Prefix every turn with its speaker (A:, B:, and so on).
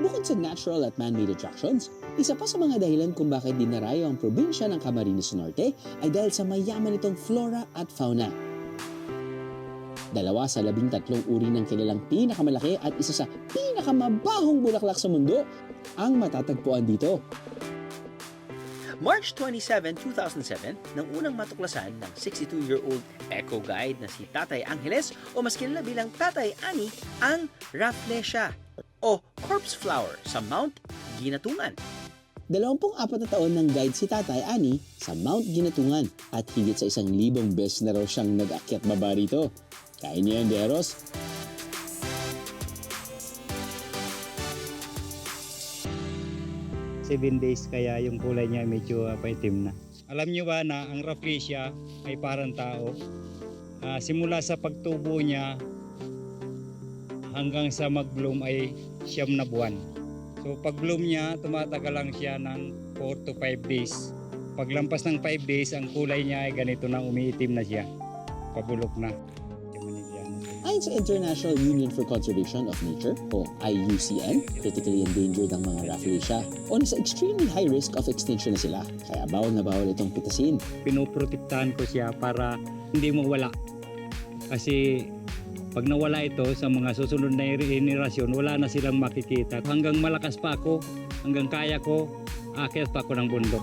A: Bukod sa natural at man-made attractions, isa pa sa mga dahilan kung bakit dinarayo ang probinsya ng Camarines Norte ay dahil sa mayaman nitong flora at fauna. Dalawa sa 13 uri ng kilalang pinakamalaki at isa sa pinakamabahong bulaklak sa mundo ang matatagpuan dito.
B: March 27, 2007, nang unang matuklasan ng 62-year-old eco guide na si Tatay Angeles o mas kilala bilang Tatay Ani ang Rafflesia o corpse flower sa Mount Ginatungan.
A: 24 na taon ng guide si Tatay Ani sa Mount Ginatungan at higit sa 1,000 beses na raw siyang nag-akyat baba rito. Kaya niya yan, Deros?
C: Seven days kaya yung kulay niya medyo paitim na. Alam niyo ba na ang Rafflesia ay parang tao? Simula sa pagtubo niya hanggang sa mag-bloom ay 9 na buwan. So pag bloom niya, tumatagal lang siya ng 4 to 5 days. Paglampas ng 5 days, ang kulay niya ay ganito na, umiitim na siya. Pabulok na.
A: Ayon sa International Union for Conservation of Nature o IUCN, critically endangered ang mga Rafflesia o nasa extremely high risk of extinction na sila. Kaya bawal na bawal itong pitasin.
C: Pinoprotektahan ko siya para hindi mawala. Kasi pag nawala ito sa mga susunod na henerasyon, wala na silang makikita. Hanggang malakas pa ako, hanggang kaya ko, aakyat pa ako ng bundok.